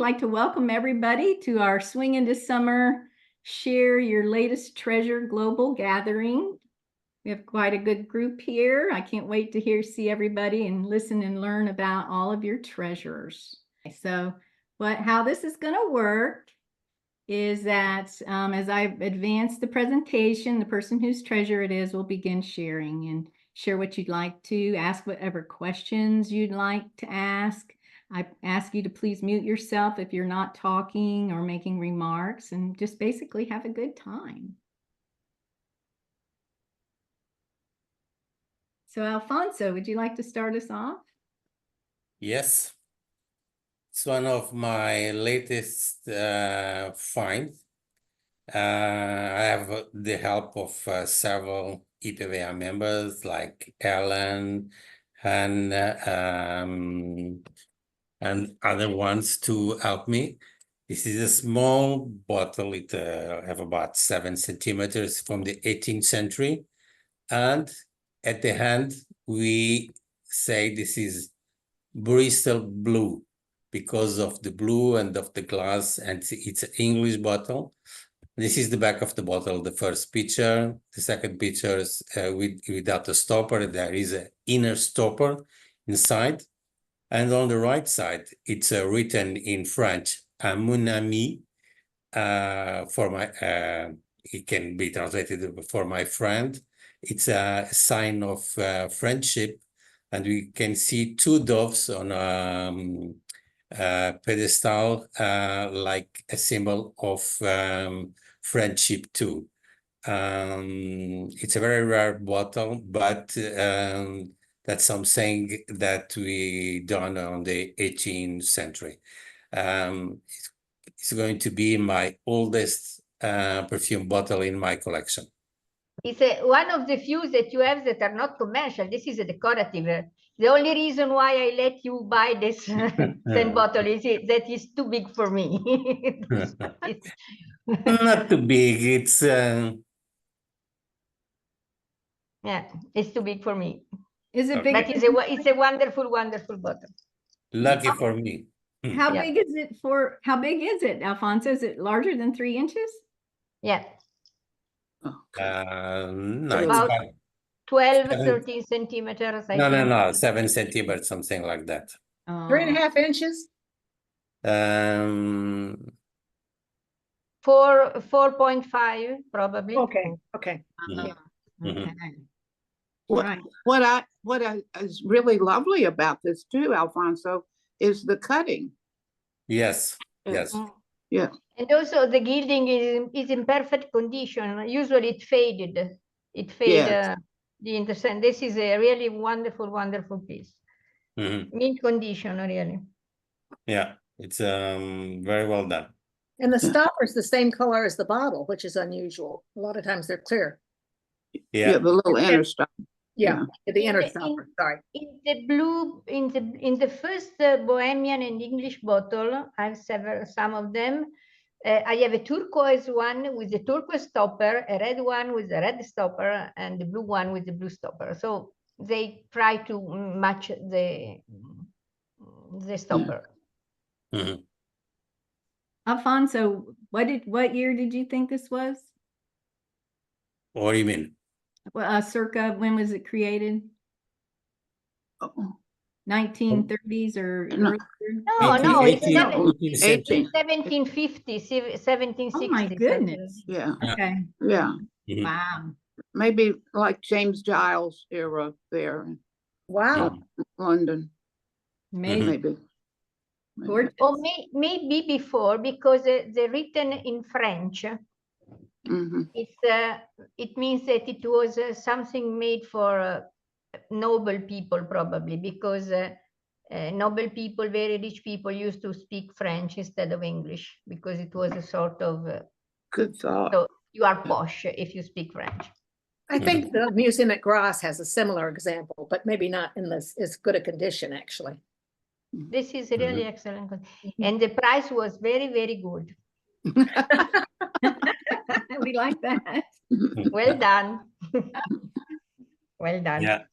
like to welcome everybody to our Swing into Summer Share Your Latest Treasure Global Gathering. We have quite a good group here. I can't wait to see everybody and listen and learn about all of your treasures. So how this is going to work is that as I advance the presentation, the person whose treasure it is will begin sharing and share what you'd like to, ask whatever questions you'd like to ask. I ask you to please mute yourself if you're not talking or making remarks, and just basically have a good time. So Alfonso, would you like to start us off? Yes. It's one of my latest finds. I have the help of several IPVA members like Ellen and other ones to help me. This is a small bottle. It have about 7 centimeters from the 18th century. And at the end, we say this is Bristol blue because of the blue and of the glass, and it's an English bottle. This is the back of the bottle, the first picture. The second picture is without a stopper. There is an inner stopper inside. And on the right side, it's written in French, "À mon ami," for my, it can be translated for my friend. It's a sign of friendship. And we can see 2 doves on a pedestal, like a symbol of friendship too. It's a very rare bottle, but that's something that we done on the 18th century. It's going to be my oldest perfume bottle in my collection. It's one of the few that you have that are not commercial. This is a decorative. The only reason why I let you buy this scent bottle is that it's too big for me. Not too big. It's yeah, it's too big for me. Is it big? But it's a wonderful, wonderful bottle. Lucky for me. How big is it how big is it, Alfonso? Is it larger than 3 inches? Yeah. No, about 12, 7, 13 centimeters. No, 7 centimeters, something like that. 3.5 inches. 4.5 probably. Okay. Okay. What is really lovely about this too, Alfonso, is the cutting. Yes. Yes. Yeah. And also the gilding is in perfect condition. Usually it faded. It faded. Yes. The intercent. This is a really wonderful, wonderful piece. Mint condition, really. Yeah, it's very well done. And the stopper is the same color as the bottle, which is unusual. A lot of times they're clear. Yeah, the little inner stopper. Yeah, the inner stopper. Sorry. In the blue, in the first Bohemian and English bottle, I have some of them. I have a turquoise one with the turquoise stopper, a red one with the red stopper, and the blue one with the blue stopper. So they try to match the stopper. Alfonso, what year did you think this was? What do you mean? Well, circa, when was it created? 1930s or earlier? No, it's 1750. 1750s, 1760s. Oh my goodness. Yeah. Okay. Yeah. Wow. Maybe like James Giles era there. Wow. London. Maybe. Maybe. Or maybe before, because they're written in French. It means that it was something made for noble people, probably, because noble people, very rich people, used to speak French instead of English, because it was a sort of good thought. So you are posh if you speak French. I think the museum at Grasse has a similar example, but maybe not in this as good a condition, actually. This is really excellent. And the price was very, very good. We like that. Well done. Well done. Yeah.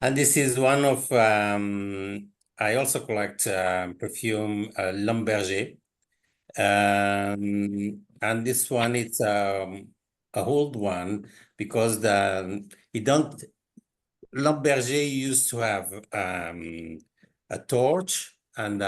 And this is one of I also collect perfume L'Amberger. And this one, it's a old one because L'Amberger used to have a torch and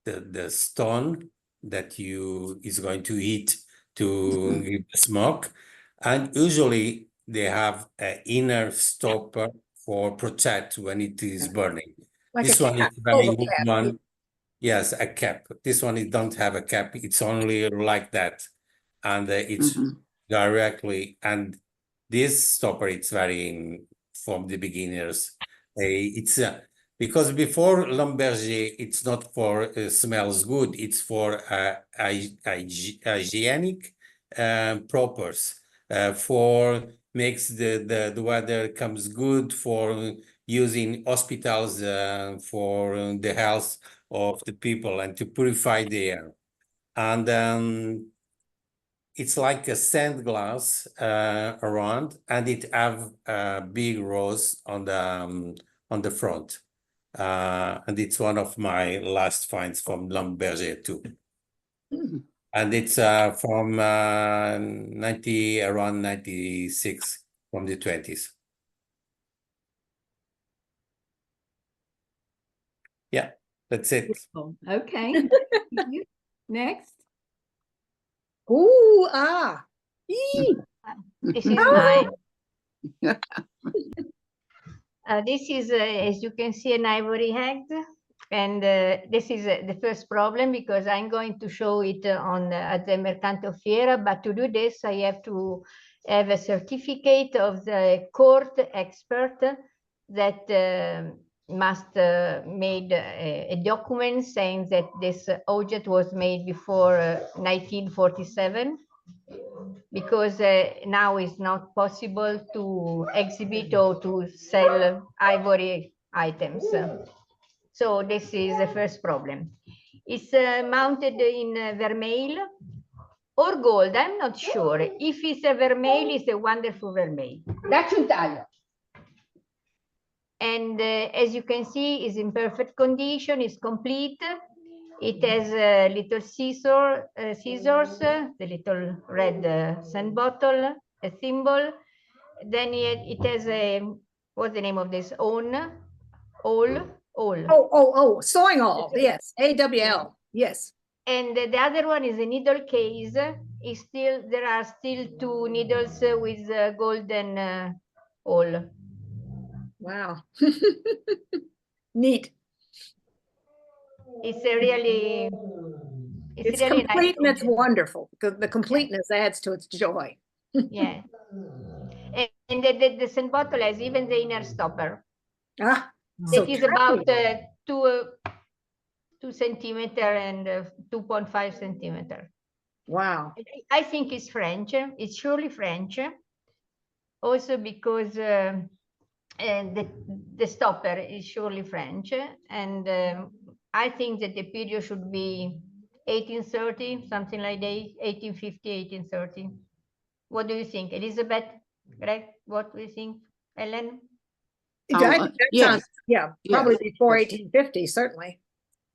the stone that is going to heat to give the smoke, and usually they have an inner stopper for protect when it is burning. Like This a one cap, is very oval good cap. one. Yes, a cap. This one it don't have a cap. It's only like that, and it's directly. And this stopper, it's very from the beginners. It's because before L'Amberger, it's not for smells good. It's for hygienic purpose. For makes the weather comes good for using hospitals for the health of the people and to purify the air. And it's like a sand glass around, and it have a big rose on the front. And it's one of my last finds from L'Amberger too. And it's from around 96, from the 20s. Yeah, that's it. Okay. Thank you. Next. Ooh, ah. Eee. This is Oh. mine. This is, as you can see, an ivory head. And this is the first problem because I'm going to show it at the Mercanto Fiera. But to do this, I have to have a certificate of the court expert that must made a document saying that this object was made before 1947. Because now it's not possible to exhibit or to sell ivory items. So this is the first problem. It's mounted in vermeil or gold, I'm not sure. If it's a vermeil, it's a wonderful vermeil. Dacci un taglio. And as you can see, it's in perfect condition, it's complete. It has little scissors, the little red scent bottle, a thimble. Then it has what's the name of this? Awl. Oh, sewing awl. Yes, AWL. Yes. And the other one is a needle case. There are still 2 needles with golden awl. Wow. Neat. It's a really, It's really complete and it's nice. wonderful. The completeness adds to its joy. Yeah. And the scent bottle has even the inner stopper. Ah, so It is tiny. about 2 centimeter and 2.5 centimeter. Wow. I think it's French. It's surely French. Also because the stopper is surely French. And I think that the period should be 1830, something like that, 1850, 1830. What do you think, Elizabeth? Greg, what do you think, Ellen? I think that yes. sounds, yeah, probably Yes, before yes. 1850, certainly.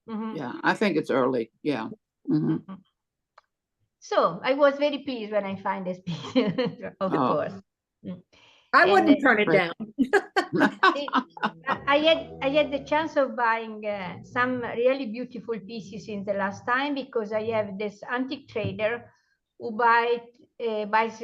Mm-hmm. Yeah, I think it's early. Yeah. Mhm. So I was very pleased when I find this piece, of Oh. course. I And, wouldn't turn it Right. down. I had the chance of buying some really beautiful pieces in the last time because I have this antique trader who buys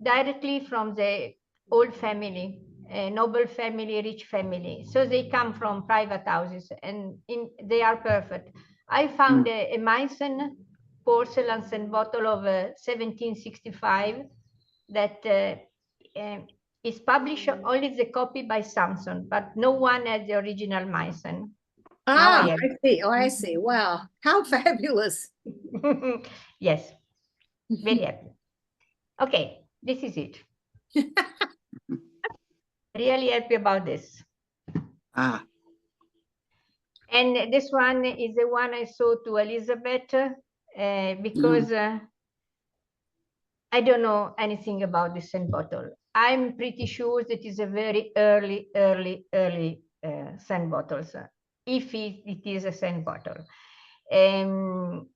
directly from the old family, noble family, rich family. So they come from private houses and they are perfect. I found a Meissen porcelain scent bottle of 1765 that is published only the copy by Samson, but no one has the original Meissen. Ah, I I see. Oh, I see. Wow. How fabulous. Yes, very happy. Okay, this is it. Really happy about this. Ah, And this one is the one I sold to Elizabeth because I don't know anything about this scent bottle. I'm pretty sure that is a very early scent bottles, if it is a scent bottle. The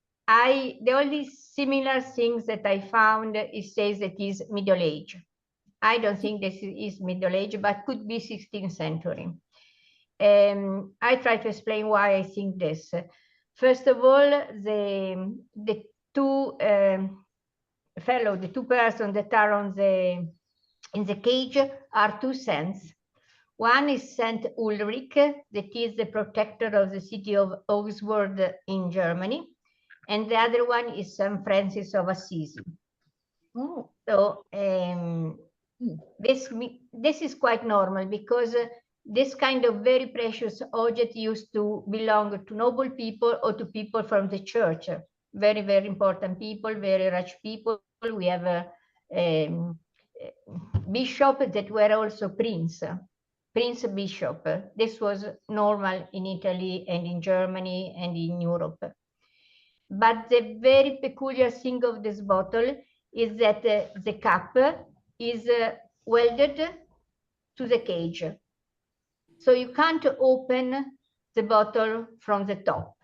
only similar things that I found, it says that is Middle Age. I don't think this is Middle Age, but could be 16th century. I try to explain why I think this. First of all, the two persons that are in the cage are two saints. One is Saint Ulrich, that is the protector of the city of Augsburg in Germany, and the other one is Saint Francis of Assisi. Oh, So this is quite normal, because this kind of very precious object used to belong to noble people or to people from the church. Very, very important people, very rich people. We have bishops that were also prince bishop. This was normal in Italy and in Germany and in Europe. But the very peculiar thing of this bottle is that the cap is welded to the cage. So you can't open the bottle from the top.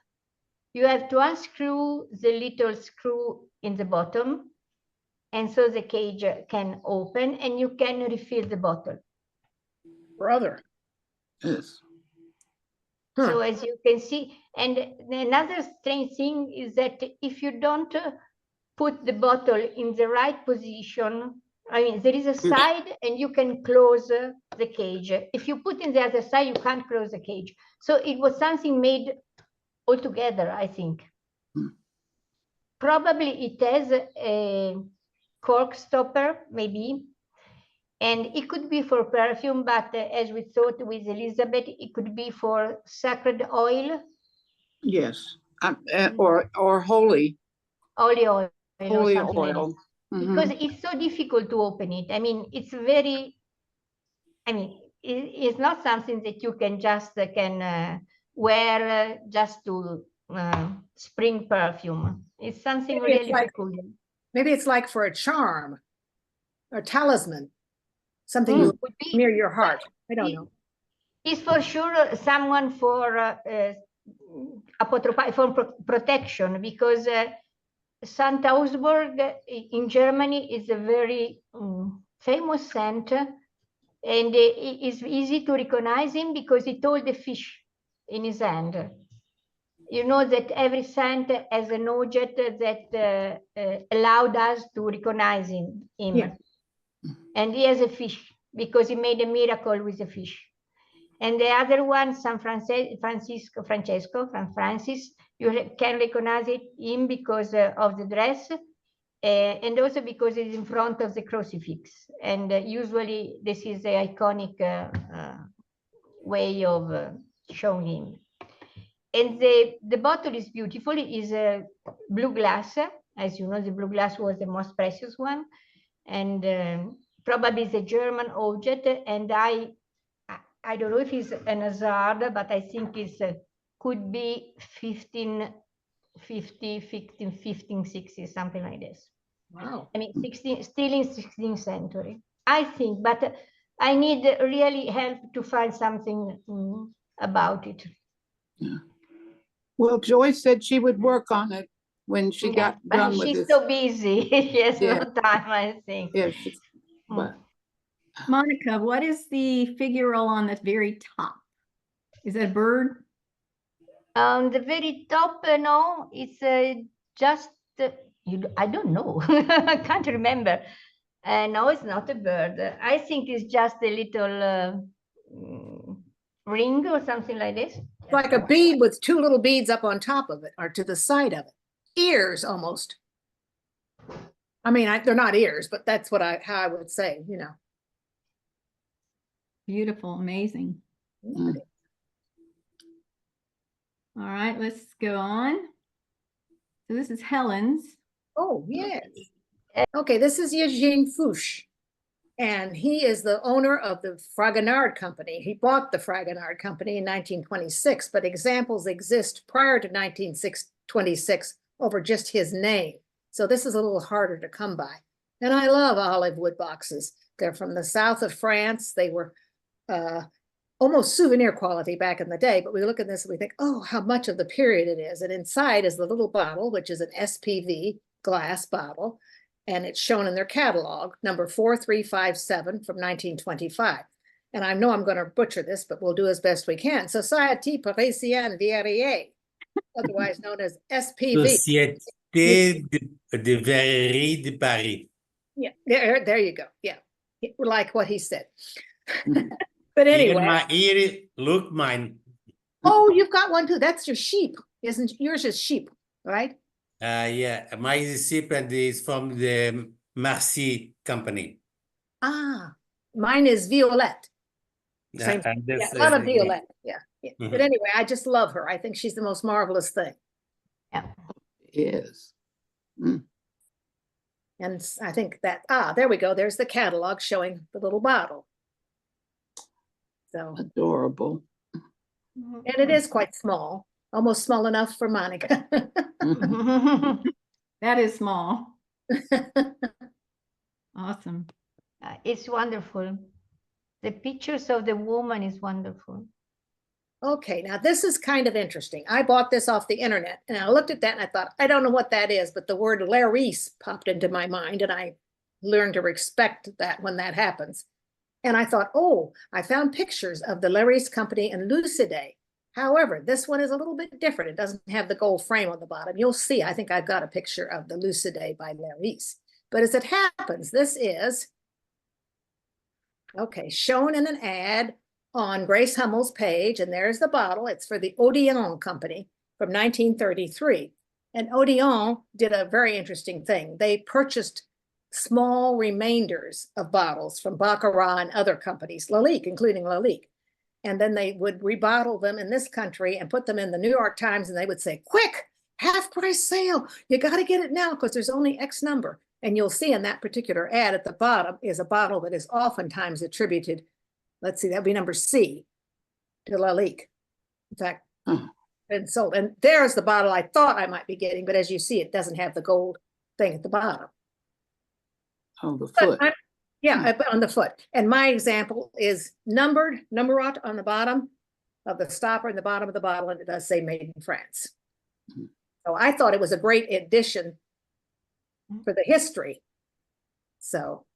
You have to unscrew the little screw in the bottom, and so the cage can open and you can refill the bottle. brother. Yes. So as you can see, and another strange thing is that if you don't put the bottle in the right position, I mean, there is a side and you can close the cage. If you put in the other side, you can't close the cage. So it was something made all together, I think. Probably it has a cork stopper, maybe. And it could be for perfume, but as we thought with Elizabeth, it could be for sacred oil. Yes. Or holy Oil or holy something like oil. that. Because it's so difficult to open it. I mean, it's very, I mean, it's not something that you can just wear just to spring perfume. It's something Maybe it's really like- peculiar. Maybe it's like for a charm or talisman, something you Would be- near your heart. I don't know. It's for sure someone for protection, because St. Augsburg in Germany is a very famous scent, and it is easy to recognize him because he told the fish in his hand. You know that every scent has an object that allowed us to recognize him. Yeah. And he has a fish because he made a miracle with the fish. And the other one, Francis, you can recognize him because of the dress, and also because it's in front of the crucifix. And usually this is the iconic way of showing him. And the bottle is beautiful. It is a blue glass. As you know, the blue glass was the most precious one. And probably it's a German object. And I don't know if it's an hazard, but I think it could be 1560, something like this. Wow. I mean, still in 16th century, I think, but I need really help to find something about it. Yeah. Well, Joyce said she would work on it when she got but done with she's this. so busy. She has Yeah. no time, I think. Yes, but Monica, what is the figural on the very top? Is that a bird? On the very top, no, it's just, I don't know. I can't remember. No, it's not a bird. I think it's just a little ring or something like this. It's like a bead with two little beads up on top of it or to the side of it. Ears almost. I mean, they're not ears, but that's what how I would say, you know. Beautiful, amazing. Mm. All right, let's go on. So this is Helen's. Oh, yes. Okay, this is Eugene Fouche. And he is the owner of the Fragonard Company. He bought the Fragonard Company in 1926, but examples exist prior to 1926 over just his name. So this is a little harder to come by. And I love olive wood boxes. They're from the south of France. They were almost souvenir quality back in the day, but we look at this and we think, oh, how much of the period it is. And inside is the little bottle, which is an SPV glass bottle. And it's shown in their catalog, number 4357 from 1925. And I know I'm going to butcher this, but we'll do as best we can. Société Parisienne Verrier, otherwise known as SPV. Société de Verrerie de Paris. Yeah, there you go. Yeah, like what he said. But anyway. Here, look mine. Oh, you've got one too. That's your sheep. Isn't yours is sheep, right? Yeah, mine is sheep and is from the Marcy company. Ah, mine is Violette. Same. And Yeah, that's, a lot of Violette. Yeah. Mhm. But anyway, I just love her. I think she's the most marvelous thing. Yes. Mm. And I think that, there we go. There's the catalog showing the little bottle. So, Adorable. and it is quite small, almost small enough for Monica. That is small. Awesome. It's wonderful. The pictures of the woman is wonderful. Okay, now this is kind of interesting. I bought this off the internet and I looked at that and I thought, I don't know what that is, but the word Laris popped into my mind and I learned to respect that when that happens. And I thought, oh, I found pictures of the Laris company and Lucide. However, this one is a little bit different. It doesn't have the gold frame on the bottom. You'll see, I think I've got a picture of the Lucide by Laris. But as it happens, this is, okay, shown in an ad on Grace Hummel's page, and there's the bottle. It's for the Odeon company from 1933. And Odeon did a very interesting thing. They purchased small remainders of bottles from Baccarat and other companies, Lalique, including Lalique. And then they would rebottle them in this country and put them in the New York Times, and they would say, quick, half price sale. You got to get it now because there's only X number. And you'll see in that particular ad at the bottom is a bottle that is oftentimes attributed, let's see, that'd be number C, to Lalique. In fact, and sold. And there's the bottle I thought I might be getting, but as you see, it doesn't have the gold thing at the bottom. On the foot. On the foot. And my example is numbered, numberat on the bottom of the stopper and the bottom of the bottle, and it does say made in France. So I thought it was a great addition for the history. So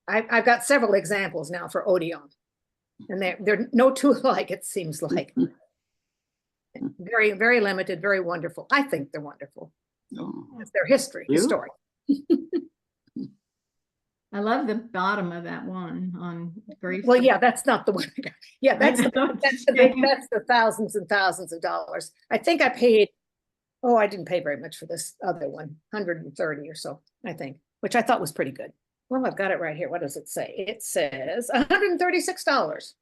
I've got several examples now for Odeon, and they're no two alike, it seems like. Very, very limited, very wonderful. I think they're wonderful. Oh, It's their history, the story. I love the bottom of that one on Grace. Well, yeah, that's not the one. Yeah, that's I know, that's the thousands and thousands of dollars. I think I paid, oh, I didn't pay very much for this other one, 130 or so, I think, which I thought was pretty good. Well, I've got it right here. What does it say? It says $136.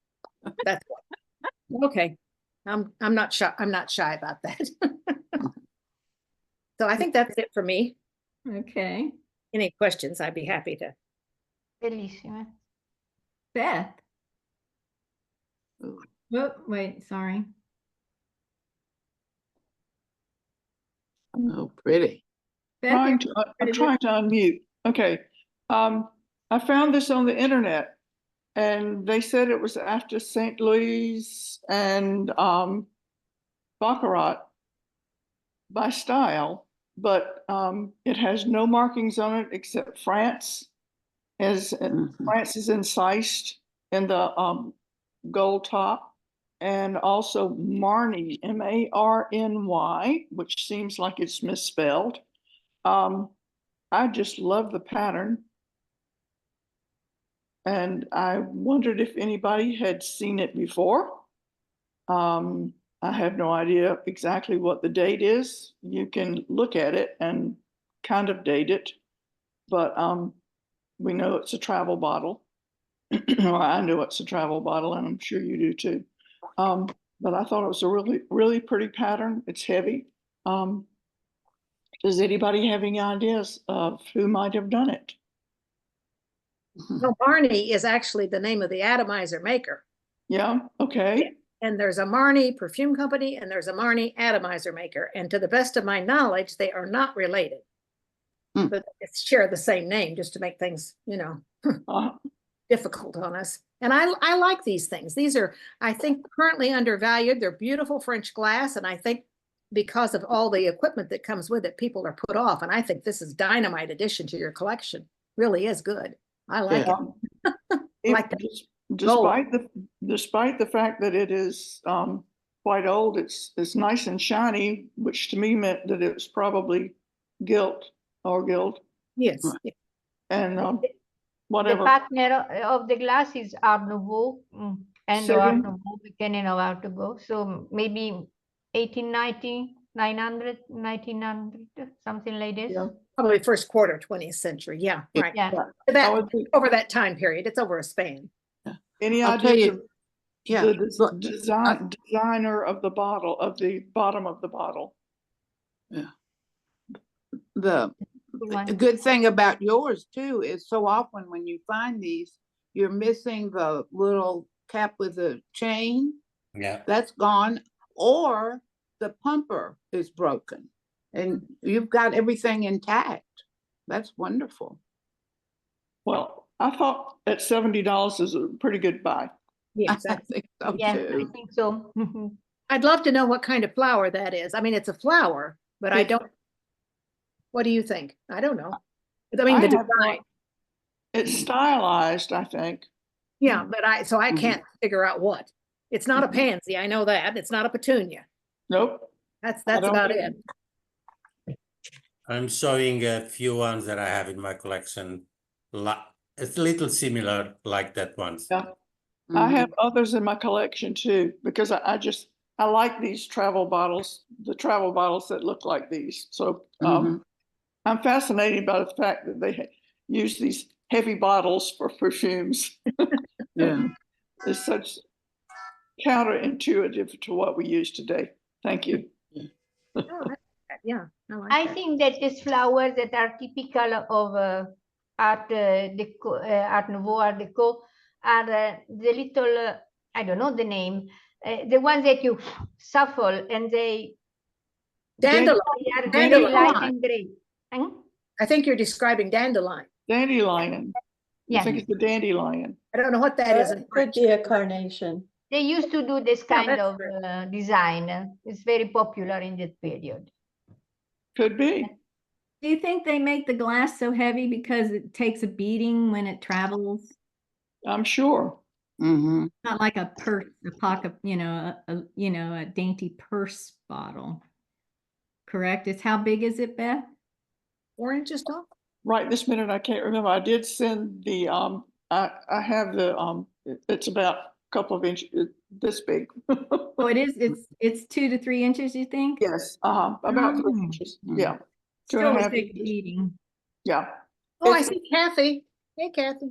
That's what. Okay. I'm not shy. I'm not shy about that. So I think that's it for me. Okay. Any questions? I'd be happy to. Bellissima. Beth. Ooh. Oh, wait, sorry. oh, pretty. Beth, I'm you're- trying to unmute. Okay. I found this on the internet and they said it was after St. Louis and Baccarat by style, but it has no markings on it except France. France is incised in the gold top, and also Marny, M-A-R-N-Y, which seems like it's misspelled. I just love the pattern. And I wondered if anybody had seen it before. I have no idea exactly what the date is. You can look at it and kind of date it, but we know it's a travel bottle. Well, I know it's a travel bottle, and I'm sure you do too. But I thought it was a really, really pretty pattern. It's heavy. Does anybody have any ideas of who might have done it? No, Marny is actually the name of the atomizer maker. Yeah, okay. And there's a Marny perfume company and there's a Marny atomizer maker. And to the best of my knowledge, they are not related. But it's share the same name just to make things, Uh, difficult on us. And I like these things. These are, I think, currently undervalued. They're beautiful French glass. And I think because of all the equipment that comes with it, people are put off. And I think this is dynamite addition to your collection. Really is good. I like it. Like that. Despite the fact that it is quite old, it's nice and shiny, which to me meant that it was probably gilt. Yes. And The whatever. partner of the glass is Art Nouveau, and Say Art again? Nouveau beginning of Art Nouveau. So maybe 1890, 900, 1900, something like this. Yeah. Probably first quarter 20th century. Yeah, right. Yeah. I would think- Over that time period. It's over a span. Any I'll tell ideas you, of yeah, the look, designer of the bottle, of the bottom of the bottle? the One. good thing about yours too is so often when you find these, you're missing the little cap with the chain. Yeah. That's gone, or the pumper is broken, and you've got everything intact. That's wonderful. Well, I thought at $70 is a pretty good buy. Yes. I think so Yeah, I too. think so. I'd love to know what kind of flower that is. I mean, it's a flower, but I It's- don't. What do you think? I don't know. I mean, I the have no- design. It's stylized, I think. Yeah, but I Mm-hmm. can't figure out what. It's not a pansy. I know that. It's not a petunia. Nope. That's don't about think- it. I'm showing a few ones that I have in my collection. It's a little similar like that ones. Yeah. I Mhm. have others in my collection too, because I like these travel bottles, the travel bottles that look like these. So I'm fascinated by the fact that they use these heavy bottles for perfumes. Yeah. It's such counterintuitive to what we use today. Thank you. Oh, yeah, I like I that. think that these flowers that are typical of Art Deco, Art Nouveau, Art Deco, are the little, I don't know the name, the ones that you shuffle and they Dandelion. are very Dandelion. light and gray. Hmm? I think you're describing dandelion. Dandelion. I Yeah, think it's the dandelion. I don't know what that is in Could French. be a carnation. they used to do this Yeah, kind that's of true. design. It's very popular in that period. Could be. Do you think they make the glass so heavy because it takes a beating when it travels? I'm sure. Mm-hmm. Not like a purse, a pocket, a dainty purse bottle. Correct? It's how big is it, Beth? 4 inches tall? Right this minute, I can't remember. I did send the, I have the, it's about a couple of inches, this big. Oh, it is, it's 2 to 3 inches, you think? Yes, about 3 Oh. inches. Mm. Yeah, two Still and a would half take a inches. beating. Yeah. Oh, I It's- see Kathy. Hey, Kathy.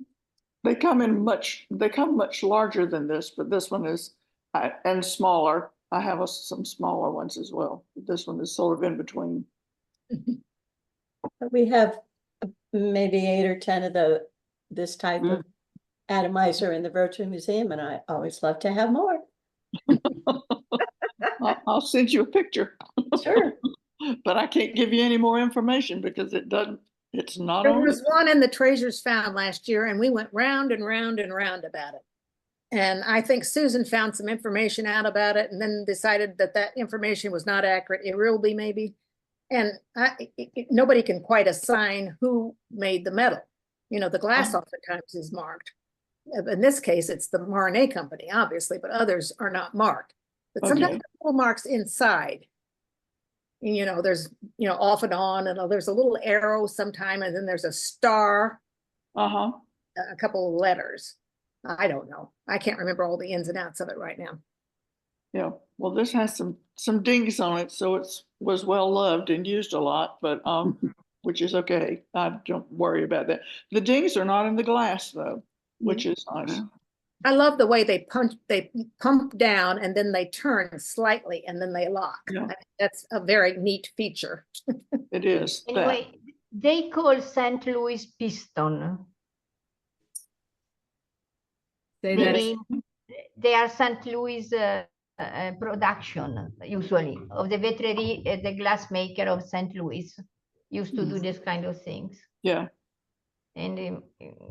They come much larger than this, but this one is, and smaller. I have some smaller ones as well. This one is sort of in between. We have maybe 8 or 10 of this type of atomizer in the Virtual Museum, and I always love to have more. I'll send you a picture. Sure. But I can't give you any more information because it's not There on. was one in the Treasures Found last year, and we went round and round and round about it. And I think Susan found some information out about it and then decided that that information was not accurate. It will be maybe. And nobody can quite assign who made the metal. You know, the glass oftentimes is marked. In this case, it's the Marnay company, obviously, but others are not marked. But sometimes Okay. there's little marks inside. And, you know, there's, you know, off and on, and there's a little arrow sometime, and then there's a star, Uh-huh. a couple of letters. I don't know. I can't remember all the ins and outs of it right now. Yeah. Well, this has some dings on it, so was well loved and used a lot, but which is okay. I don't worry about that. The dings are not in the glass though, which is nice. I love the way they pump down and then they turn slightly and then they lock. Yeah. I think that's a very neat feature. It is. that. Anyway, they call St. Louis piston. Say that. Meaning they are St. Louis production, usually, of the Vetrerie, the glassmaker of St. Louis used to do this kind of things. Yeah. And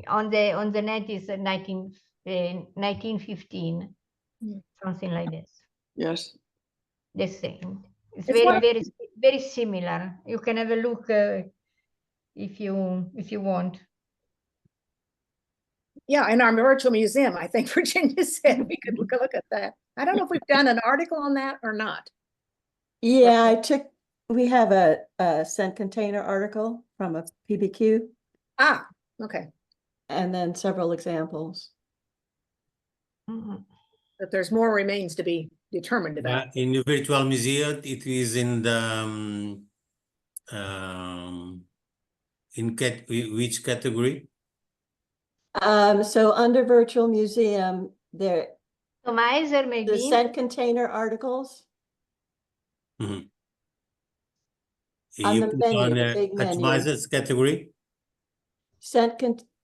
on the net is 1915, Mm. something like this. Yes. The same. It's It's one very, of- very similar. You can have a look if you want. Yeah, in our virtual museum, I think Virginia said we could look at that. I don't know if we've done an article on that or not. Yeah, we have a scent container article from a PBQ Ah, okay. and then several examples. Mhm. But there's more remains to be determined about. In the virtual museum, it is in the which category? So under virtual museum, there, Atomizer the maybe. scent container articles Mhm. on You the put menu, on the big menu. atomizers category?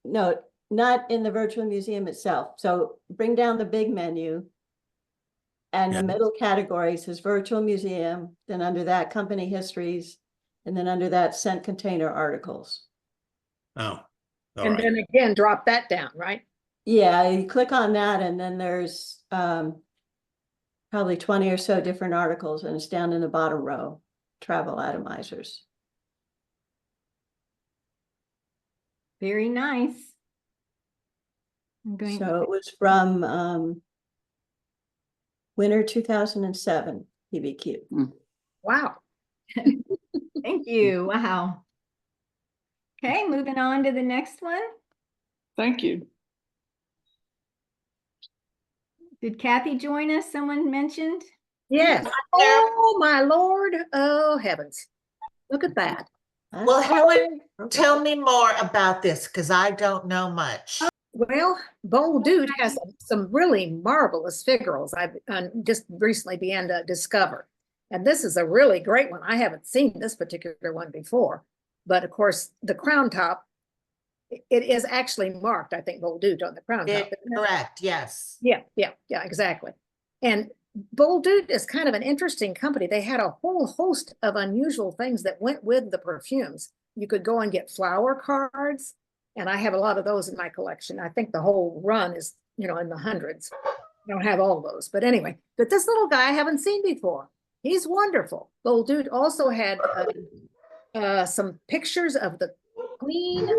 No, not in the virtual museum itself. So bring down the big menu. And the Yeah. middle category says virtual museum, then under that company histories, and then under that scent container articles. Oh, all And right. then again, drop that down, right? Yeah, you click on that and then there's probably 20 or so different articles and it's down in the bottom row, travel atomizers. Very nice. I'm going, So it was from winter 2007 PBQ. Wow. thank you. Wow. Okay, moving on to the next one. Thank you. Did Kathy join us? Someone mentioned? Yes. Oh, my Lord. Oh, heavens. Look at that. Well, Helen, tell me more about this because I don't know much. Well, Bold Dude has some really marvelous figurals I've just recently began to discover. And this is a really great one. I haven't seen this particular one before. But of course, the crown top, it is actually marked, I think, Bold Dude on the crown top. Correct, yes. Yeah, exactly. And Bold Dude is kind of an interesting company. They had a whole host of unusual things that went with the perfumes. You could go and get flower cards, and I have a lot of those in my collection. I think the whole run is, in the hundreds. I don't have all those, but anyway. But this little guy I haven't seen before. He's wonderful. Bold Dude also had some pictures of the Queen.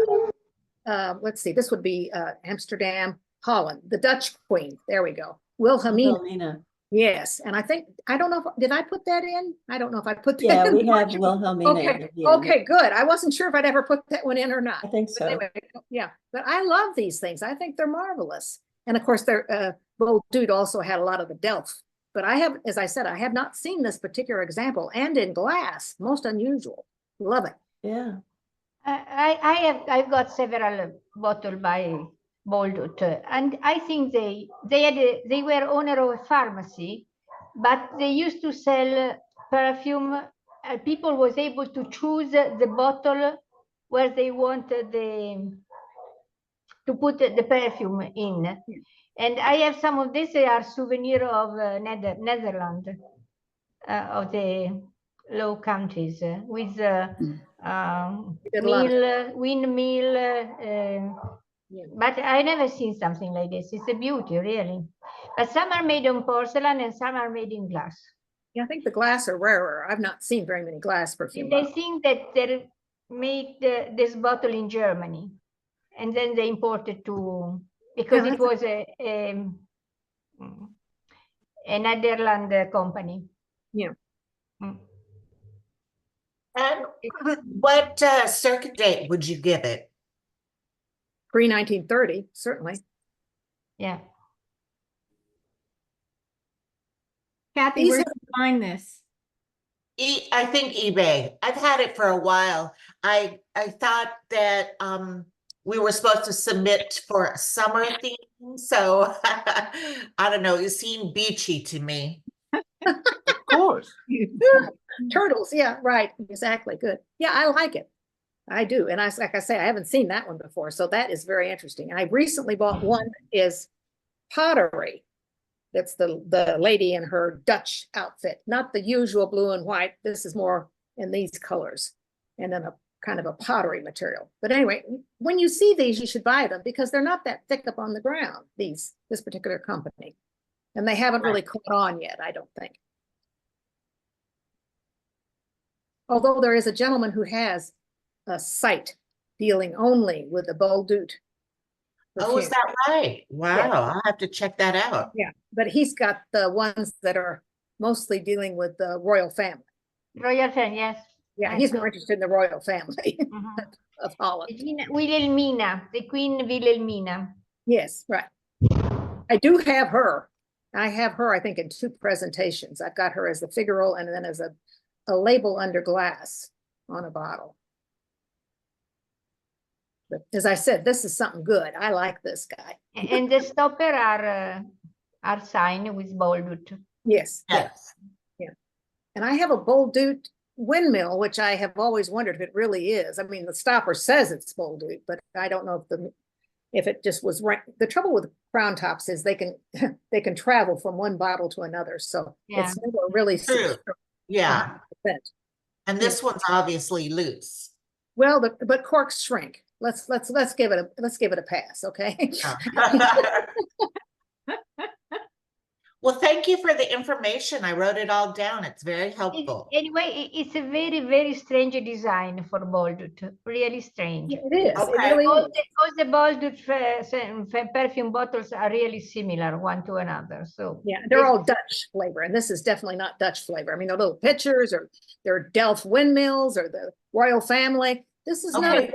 Let's see, this would be Amsterdam, Holland, the Dutch Queen. There we go. Wilhelmina. Wilhelmina. Yes, and I don't know if, did I put that in? I don't know if I put that Yeah, in. we have Wilhelmina. Okay, at the end. okay, good. I wasn't sure if I'd ever put that one in or not. I think But so. anyway, yeah, but I love these things. I think they're marvelous. And of course, Bold Dude also had a lot of the Delft. But I have, as I said, I have not seen this particular example, and in glass, most unusual. Love it. Yeah. I've got several bottles by Boldut, and I think they were owner of a pharmacy, but they used to sell perfume. People was able to choose the bottle where they wanted to put the perfume in. And I have some of these. They are souvenir of Netherlands, of the Low Countries, with did a lot of windmill. Yeah. But I never seen something like this. It's a beauty, really. But some are made on porcelain and some are made in glass. Yeah, I think the glass are rarer. I've not seen very many glass perfume And I bottles. think that they made this bottle in Germany, and then they imported to, because Yeah, it was a Netherlands company. Yeah. Mm. And what circuit date would you give it? Pre-1930, certainly. Yeah. Kathy, These where did you find this? I think eBay. I've had it for a while. I thought that we were supposed to submit for a summer theme, so I don't know. It seemed beachy to me. Of course. Turtles, yeah, right, exactly, good. Yeah, I like it. I do, and like I say, I haven't seen that one before, so that is very interesting. I recently bought one that is pottery. That's the lady in her Dutch outfit, not the usual blue and white. This is more in these colors. And then kind of a pottery material. But anyway, when you see these, you should buy them because they're not that thick up on the ground, this particular company. And they haven't really caught on yet, I don't think. Although there is a gentleman who has a site dealing only with the Bolduc. Oh, is perfume. that right? Wow, Yeah. I'll have to check that out. Yeah, but he's got the ones that are mostly dealing with the royal family. Royal friend, yes. Yeah, I he's saw. more interested in the royal family Mhm. of Holland. Regina Wilhelmina, the Queen Wilhelmina. Yes, right. I do have her. I have her, I think, in 2 presentations. I've got her as the figural and then as a label under glass on a bottle. But as I said, this is something good. I like this guy. And the stopper are signed with Bolduc. Yes, yeah. Yes. And I have a Bolduc windmill, which I have always wondered if it really is. I mean, the stopper says it's Bolduc, but I don't know if it just was right. The trouble with crown tops is they can travel from one bottle to another. So Yeah. it's never really True. secure. Yeah. 100%. And this one's obviously loose. Well, but corks shrink. Let's give it a pass, okay? Well, thank you for the information. I wrote it all down. It's very helpful. Anyway, it's a very, very strange design for Bolduc. Really strange. It is. Okay. It really All is. the Bolduc perfume bottles are really similar one to another. So Yeah, they're all Dutch flavor, and this is definitely not Dutch flavor. I mean, the little pictures, or they're Delft windmills, or the royal family. This is not Okay.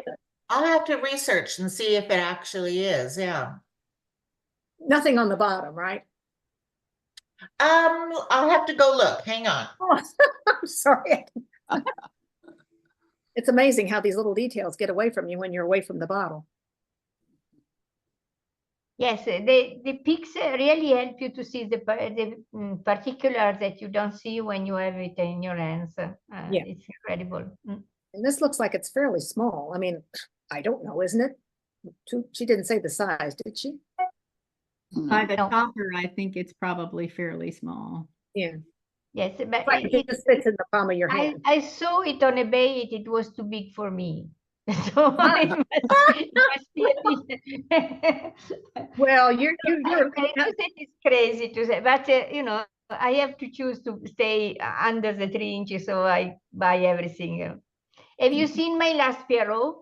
I'll have to research and see if it actually is. Yeah. nothing on the bottom, right? I'll have to go look. Hang on. Oh, I'm sorry. It's amazing how these little details get away from you when you're away from the bottle. yes, the pics really help you to see the particulars that you don't see when you have it in your hands. Yeah. It's incredible. And this looks like it's fairly small. I mean, I don't know, isn't it? She didn't say the size, did she? By the No. topper, I think it's probably fairly small. Yeah. Yes, but Right, it just fits in the palm of your hand. I saw it on eBay. It was too big for me. So it must be a bit. Well, you're I know that it's crazy to say, but I have to choose to stay under the 3 inches, so I buy everything. Have you seen my last Pierrot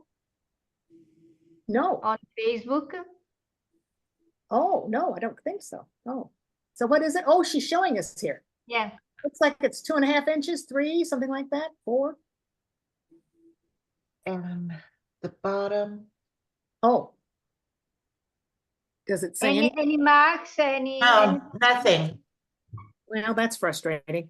no. on Facebook? Oh, no, I don't think so. Oh, so what is it? Oh, she's showing us here. Yeah. Looks like it's 2.5 inches, 3, something like that, 4. And the bottom. Oh. Does it say any? Any marks? Any? Nothing. Well, that's frustrating.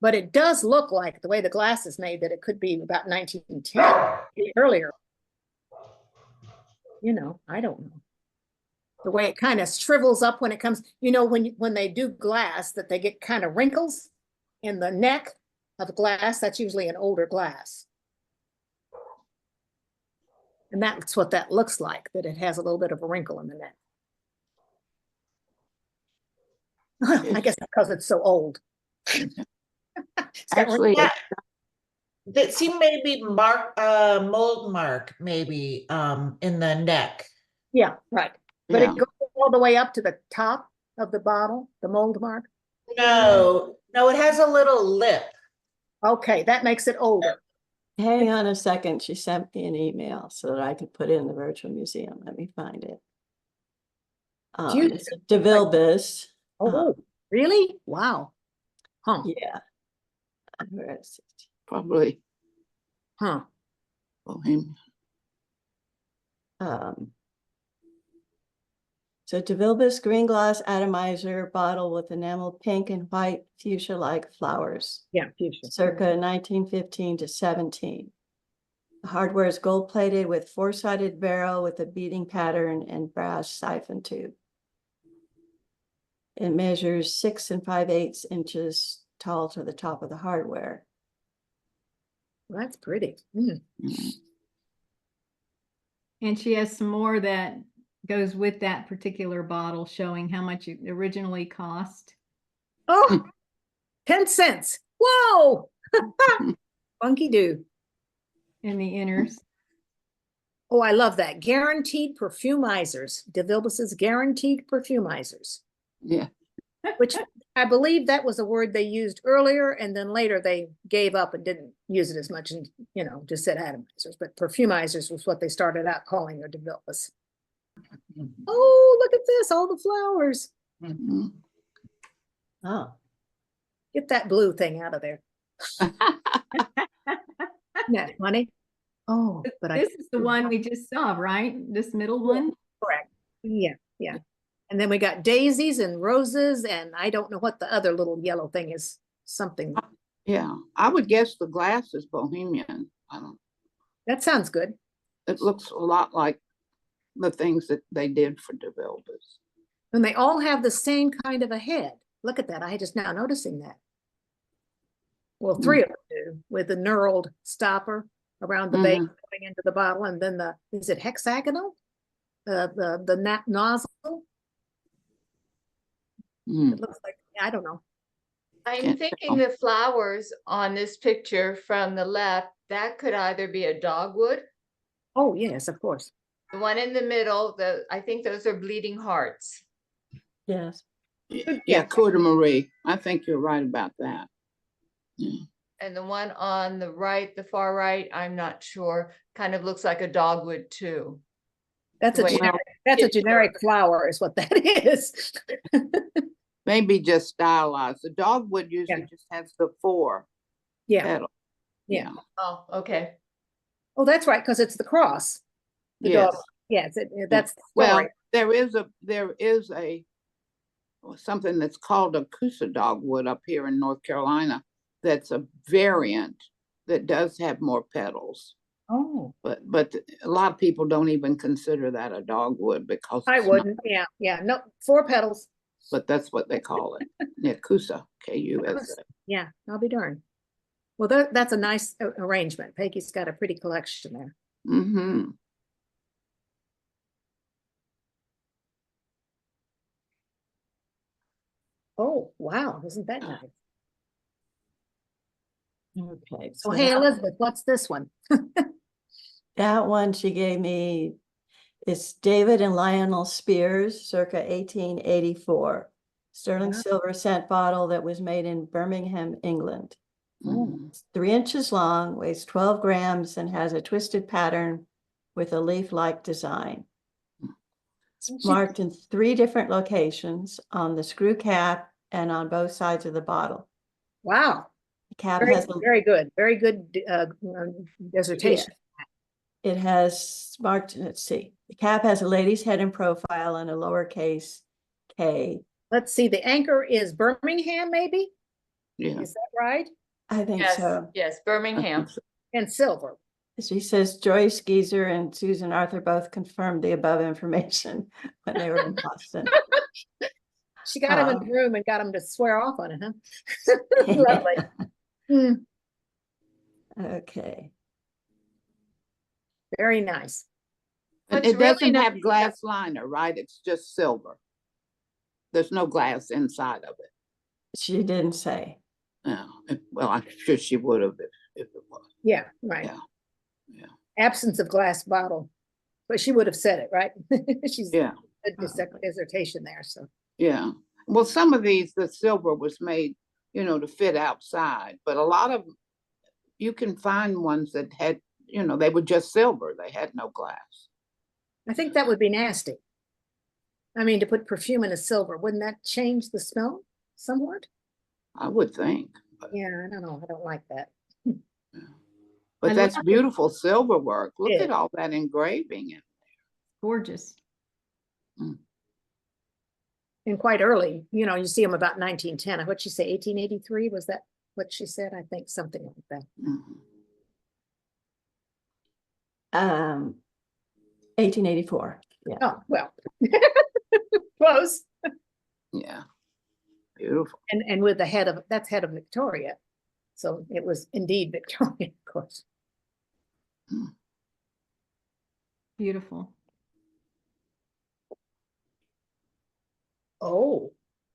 But it does look like the way the glass is made that it could be about 1910, earlier. I don't know. The way it kind of shrivels up when it comes, when they do glass, that they get kind of wrinkles in the neck of glass. That's usually an older glass. And that's what that looks like, that it has a little bit of a wrinkle in the neck. I guess because it's so old. Actually, Yeah. That seemed maybe mold mark, maybe in the neck. Yeah, right. But yeah. it goes all the way up to the top of the bottle, the mold mark. No, it has a little lip. Okay, that makes it older. Hang on a second. She sent me an email so that I could put it in the virtual museum. Let me find it. It's a DeVille Biz. Oh, really? Wow. Huh. Yeah. Where is it? Probably Huh. Bohemian. So DeVille Biz green glass atomizer bottle with enamel pink and white fuchsia-like flowers. Yeah, fuchsia. Circa 1915 to 17. The hardware is gold plated with 4-sided barrel with a beading pattern and brass siphon tube. It measures 6 5/8 inches tall to the top of the hardware. Well, that's pretty. Mm. And she has some more that goes with that particular bottle showing how much it originally cost. Oh, 10 cents. Whoa. Funky do. in the inners. Oh, I love that. Guaranteed perfumizers. DeVilbiss' guaranteed perfumizers, Yeah. which I believe that was a word they used earlier, and then later they gave up and didn't use it as much and, you know, just said atomizers, but perfumizers was what they started out calling their DeVilbiss. Oh, look at this, all the flowers. Mhm. Oh, Get that blue thing out of there. Yeah, honey. Oh, but I This is the one we just saw, right? This middle one? correct. Yeah, yeah. And then we got daisies and roses, and I don't know what the other little yellow thing is. Something Yeah, I would guess the glass is Bohemian. I don't, that sounds good. it looks a lot like the things that they did for DeVilbiss. And they all have the same kind of a head. Look at that. I just now noticing that. Well, three of them do, with the knurled stopper around the base going into the bottle, and then the, is it hexagonal? The nozzle? Mm. It looks like, I don't know. I'm Can't thinking tell. the flowers on this picture from the left, that could either be a dogwood. Oh, yes, of course. The one in the middle, I think those are bleeding hearts. yes. Yeah, Coeur de Marie. I think you're right about that. Yeah. And the one on the right, the far right, I'm not sure, kind of looks like a dogwood too. That's a Wait. generic flower is what that is. Maybe just stylized. The dogwood usually just has the 4 Yeah, petals. yeah. Oh, okay. Oh, that's right, because it's the cross. The Yes. dog. Yes, that's the Well, story. there is a something that's called a Coosa dogwood up here in North Carolina. That's a variant that does have more petals. Oh, But a lot of people don't even consider that a dogwood because I it's not, wouldn't. Yeah, yeah. No, 4 petals. but that's what they call it. Yeah, Coosa, K-U-S-A. Yeah, I'll be darned. Well, that's a nice arrangement. Peggy's got a pretty collection there. Mm-hmm. Oh, wow, isn't that nice? Okay. So, So hey, that, Elizabeth, what's this one? that one she gave me is David and Lionel Spears, circa 1884. Sterling Wow. silver scent bottle that was made in Birmingham, England. Mm-hmm. It's 3 inches long, weighs 12 grams, and has a twisted pattern with a leaf-like design. It's marked in 3 different locations on the screw cap and on both sides of the bottle. Wow, The cap very, has a, very good, very good dissertation. it has marked, let's see, the cap has a lady's head in profile and a lowercase k. Let's see, the anchor is Birmingham, maybe? Yeah. Is that right? I think Yes, so. yes, Birmingham. And silver. She says Joyce Geezer and Susan Arthur both confirmed the above information when they were in Boston. She got him in the room and got him to swear off on it, huh? Lovely. Hmm, Okay. very nice. And What's it really doesn't nice have glass liner, right? It's just silver. There's no glass inside of it. She didn't say. Yeah. Well, I'm sure she would have if it was. Yeah, right. Yeah. Yeah. Absence of glass bottle. But she would have said it, right? She's Yeah. did this dissertation there, so. Yeah. Well, some of these, the silver was made, to fit outside, but a lot of, you can find ones that had, they were just silver. They had no glass. I think that would be nasty. I mean, to put perfume in a silver, wouldn't that change the smell somewhat? I would think. Yeah, I don't know. I don't like that. But I that's love it. beautiful silver work. Look Yeah. at all that engraving. Gorgeous. And quite early, you see them about 1910. What'd she say, 1883? Was that what she said? I think something like that. Mhm. 1884. Yeah. Oh, well, close. Yeah. Beautiful. And with the that's head of Victoria. So it was indeed Victoria, of course. Beautiful. Oh,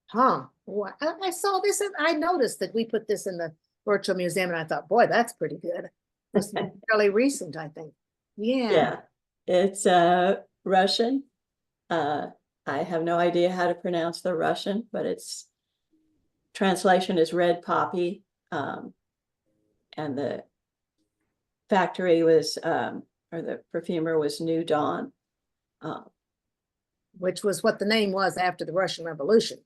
huh. Well, I saw this and I noticed that we put this in the virtual museum and I thought, boy, that's pretty good. This is fairly recent, I think. Yeah. Yeah, it's Russian. I have no idea how to pronounce the Russian, but its translation is red poppy. And the factory was, or the perfumer was New Dawn. Which was what the name was after the Russian Revolution.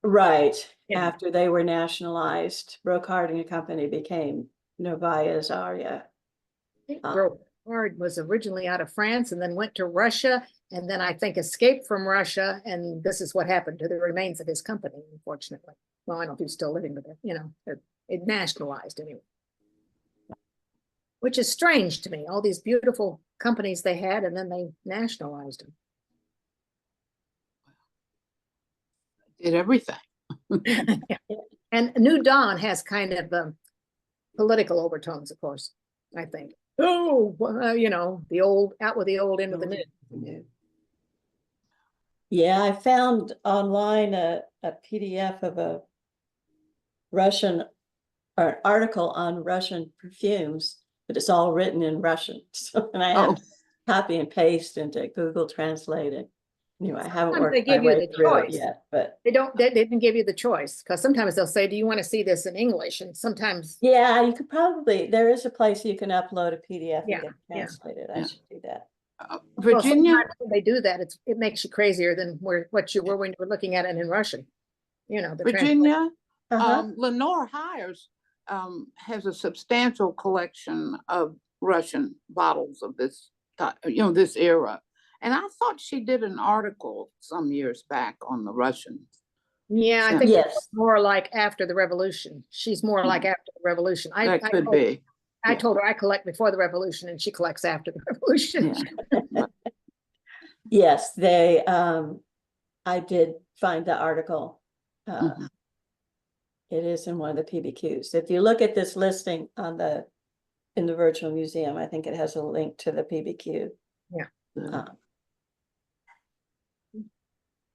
Right, Yeah. after they were nationalized, Brocard and Company became Novaya Zarya. I think Brocard was originally out of France and then went to Russia, and then I think escaped from Russia, and this is what happened to the remains of his company, unfortunately. Well, I don't know if he's still living, but it nationalized anyway. Which is strange to me, all these beautiful companies they had, and then they nationalized them. Did everything. And New Dawn has kind of political overtones, of course, I think. Oh, the old, out with the old, into the new. Yeah, I found online a PDF of a Russian, or an article on Russian perfumes, but it's all written in Russian. So, and I have to copy and paste into Google Translate it. Anyway, I haven't Sometimes worked they my give you way the through it choice. yet, but They didn't give you the choice, because sometimes they'll say, do you want to see this in English? And sometimes, yeah, you could probably, there is a place you can upload a PDF Yeah, and get it yeah. translated. I Yeah. should do that. well, Virginia, sometimes when they do that, it makes you crazier than what you were when you were looking at it in Russian. The Virginia, Uh-huh. Lenore Hires has a substantial collection of Russian bottles of this type, this era. And I thought she did an article some years back on the Russians. Yeah, I So- think Yes. it's more like after the revolution. She's more like after the revolution. That could be. I yeah. told her I collect before the revolution and she collects after the revolution. Yeah. Yes, they, I did find the article. Mhm. It is in one of the PBQs. If you look at this listing in the virtual museum, I think it has a link to the PBQ. Good.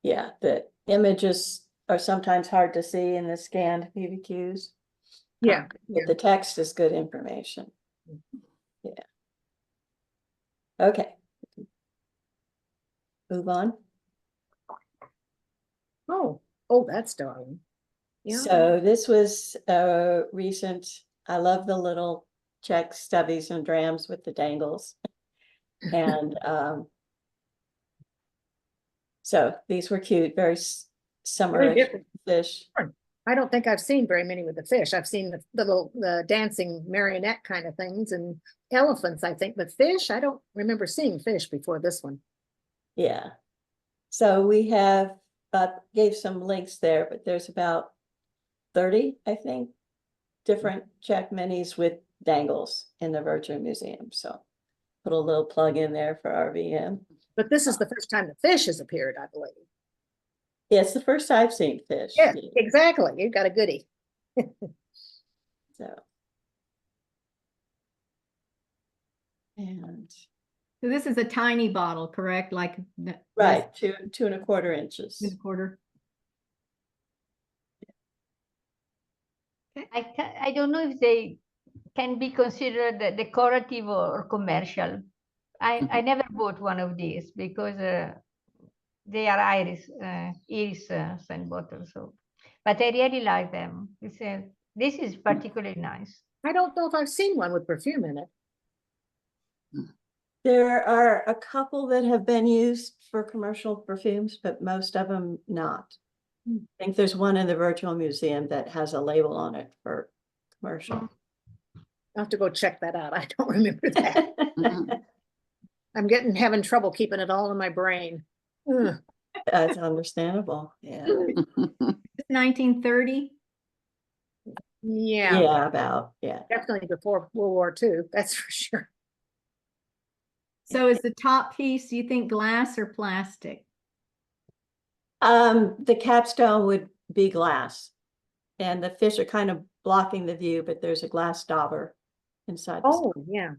Yeah, the images are sometimes hard to see in the scanned PBQs. Yeah, But the text is good information. Yeah. Okay. Move on. Oh, that's darling. Yeah. So this was a recent, I love the little Czech stubbies and drams with the dangles. And so these were cute, very summerish different. fish. I don't think I've seen very many with the fish. I've seen the dancing marionette kind of things and elephants, I think, but fish, I don't remember seeing fish before this one. Yeah. So we have, gave some links there, but there's about 30, I think, different Czech minis with dangles in the Virtual Museum. So put a little plug in there for RVM. But this is the first time the fish has appeared, I believe. Yeah, it's the first I've seen fish. Yeah, exactly. You got a goodie. So. And So this is a tiny bottle, correct? Like right, 2.25 inches. 2.25. I don't know if they can be considered decorative or commercial. I never bought one of these because they are iris scent bottles. So, but I really like them. This is particularly nice. I don't know if I've seen one with perfume in it. There are a couple that have been used for commercial perfumes, but most of them not. I think there's one in the Virtual Museum that has a label on it for commercial. I'll have to go check that out. I don't remember that. Mhm. I'm having trouble keeping it all in my brain. Ugh. That's understandable. Yeah. 1930. Yeah, Yeah, about, yeah. definitely before World War II, that's for sure. So is the top piece, do you think glass or plastic? The capstone would be glass. And the fish are kind of blocking the view, but there's a glass dauber inside. the Oh, yeah.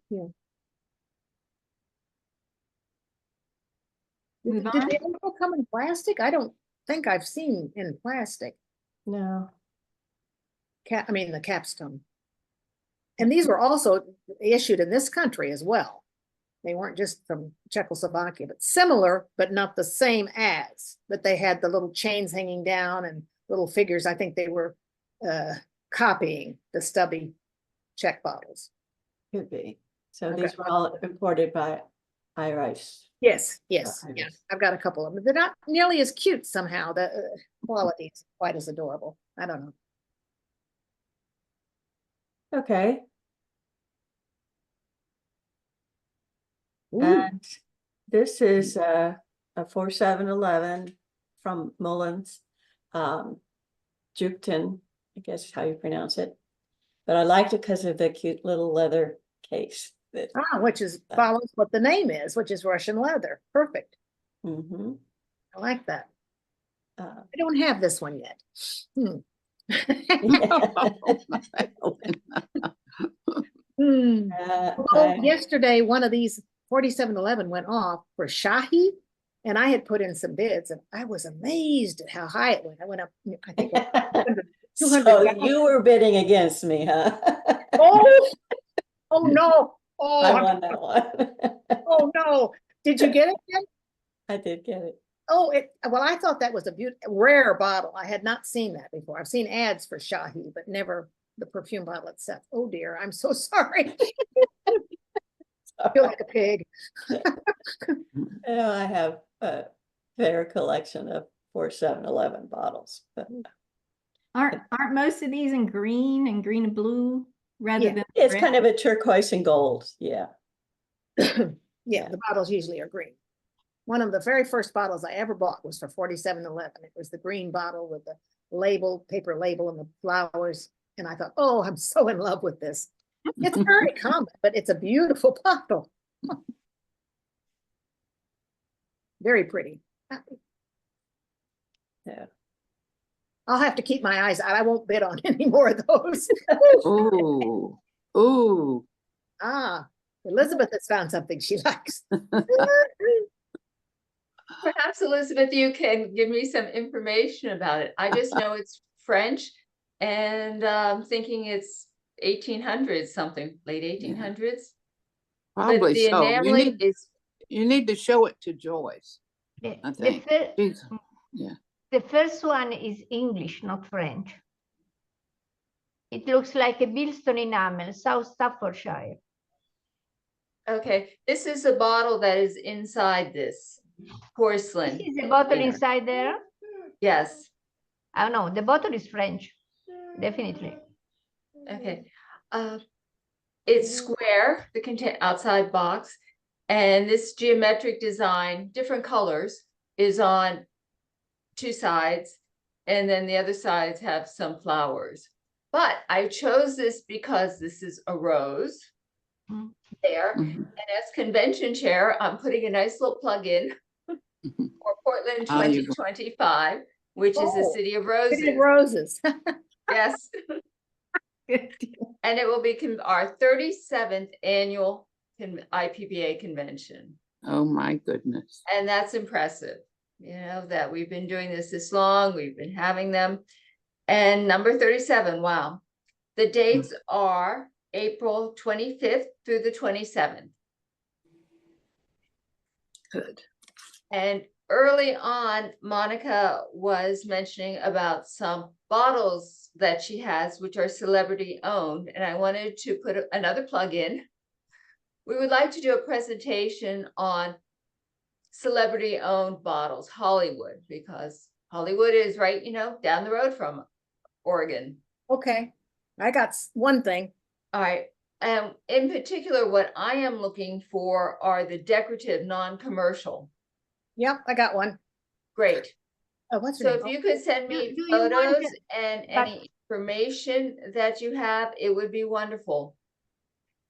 Move Did on. they also come in plastic? I don't think I've seen in plastic. No. I mean, the capstone. And these were also issued in this country as well. They weren't just from Czechoslovakia, but similar, but not the same as. But they had the little chains hanging down and little figures. I think they were copying the stubby Czech bottles. Could be. So Okay. these were all imported by Irish. Yes, yes, Okay. yeah. I've got a couple of them. They're not nearly as cute somehow. The quality is quite as adorable. I don't know. Okay. Ooh, And this is a 4711 from Mullins, Jukton, I guess is how you pronounce it. But I liked it because of the cute little leather case. That, which is follows what the name is, which is Russian leather. Perfect. mm-hmm. I like that. I don't have this one yet. Yesterday, one of these 4711 went off for Shahi, and I had put in some bids, and I was amazed at how high it went. I went up, I think, 200. So you were bidding against me, huh? Oh no! Oh, I won that one. Oh no! Did you get it yet? I did get it. Oh, well, I thought that was a rare bottle. I had not seen that before. I've seen ads for Shahi, but never the perfume bottle itself. Oh dear, I'm so sorry. I feel like a pig. I have a fair collection of 4711 bottles. But Aren't most of these in green and green and blue rather Yeah. than it's red? kind of a turquoise and gold. Yeah. Yeah, the bottles usually are green. One of the very first bottles I ever bought was for 4711. It was the green bottle with the label, paper label, and the flowers. And I thought, oh, I'm so in love with this. It's very common, but it's a beautiful bottle. Very pretty. Yeah. I'll have to keep my eyes out. I won't bid on any more of those. Ooh, ooh. Elizabeth has found something she likes. Perhaps Elizabeth, you can give me some information about it. I just know it's French and thinking it's 1800s something, late 1800s. But Probably the so. enameling is, You need to show it to Joyce, I think. Yeah. The first one is English, not French. It looks like a Bilston enamel, South Staffordshire. okay, this is a bottle that is inside this porcelain. This is a bottle container. inside there. Yes. Oh no, the bottle is French, definitely. Okay. It's square, the outside box, and this geometric design, different colors, is on two sides, and then the other sides have some flowers. But I chose this because this is a rose there, Mhm. and as convention chair, I'm putting a nice little plug in for Portland Ah, you go. 2025, which is the Oh, City of Roses. City of Roses. Yes. And it will be our 37th annual IPPA convention. Oh, my goodness. And that's impressive, you know, that we've been doing this long, we've been having them. And number 37, wow. The dates are April 25th through the 27th. Good. And early on, Monica was mentioning about some bottles that she has, which are celebrity owned. And I wanted to put another plug in. We would like to do a presentation on celebrity owned bottles, Hollywood, because Hollywood is right, you know, down the road from Oregon. Okay, I got one thing. All right. And in particular, what I am looking for are the decorative, non-commercial. Yep, I got one. Great. Oh, what's her So name? if you could send me Do you want photos to- and but- any information that you have, it would be wonderful.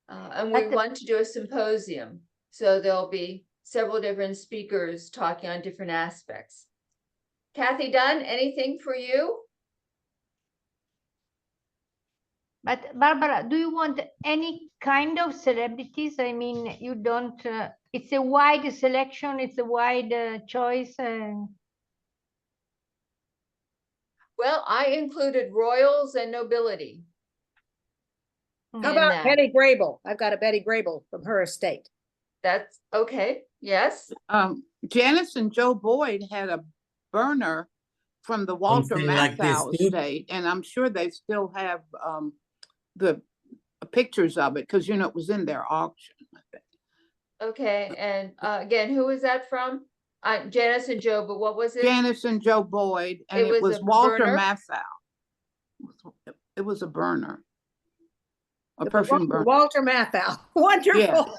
And we But the- want to do a symposium, so there'll be several different speakers talking on different aspects. Kathy Dunn, anything for you? But Barbara, do you want any kind of celebrities? I mean, you don't, it's a wide selection, it's a wide choice. Well, I included royals and nobility. How in about that. Betty Grable? I've got a Betty Grable from her estate. That's okay. Yes. Janice and Joe Boyd had a burner from the Walter Something like this Matthau too? estate, and I'm sure they still have the pictures of it, because it was in their auction, I think. Okay. And again, who is that from? Janice and Joe, but what was it? Janice and Joe Boyd, and It it was was a Walter burner? Matthau. It was a burner. A It was perfume burner. Walter Matthau. Wonderful.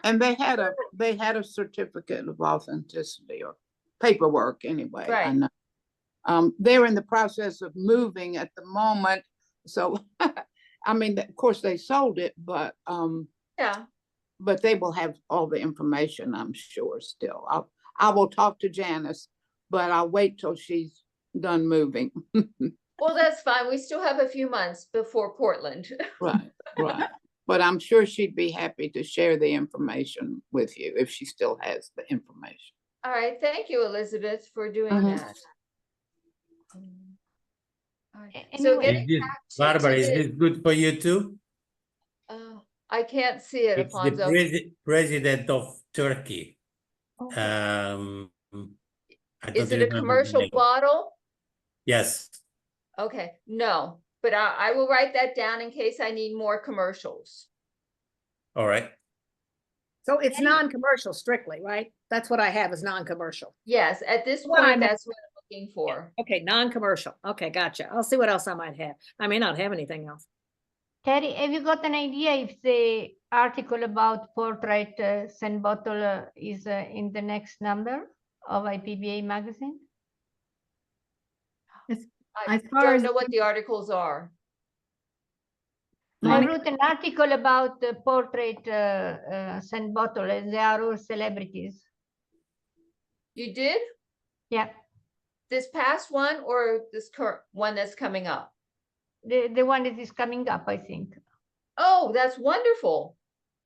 And they had a certificate of authenticity, or paperwork anyway, I Right. know. They're in the process of moving at the moment, so I mean, of course they sold it, but Yeah. but they will have all the information, I'm sure, still. I will talk to Janice, but I'll wait till she's done moving. Well, that's fine. We still have a few months before Portland. Right, right. But I'm sure she'd be happy to share the information with you if she still has the information. All right. Thank you, Elizabeth, for doing Mhm. that. All right. A- So anyway- getting Is this, back to Barbara, is the- this good for you too? I can't see it, It's the Alfonso. president of Turkey. Okay. I Is don't it a remember the commercial name. bottle? Yes, Okay, no, but I will write that down in case I need more commercials. all right. So it's non-commercial strictly, right? That's what I have is non-commercial. Yes, at this What point, I'm- that's what I'm looking for. Okay, non-commercial. Okay, gotcha. I'll see what else I might have. I may not have anything else. Terry, have you got an idea if the article about portrait scent bottle is in the next number of IPBA magazine? I As far don't as know what the articles are. I Monica, wrote an article about the portrait scent bottle, and they are all celebrities. You did? Yeah, This past one or this current one that's coming up? the one that is coming up, I think. Oh, that's wonderful.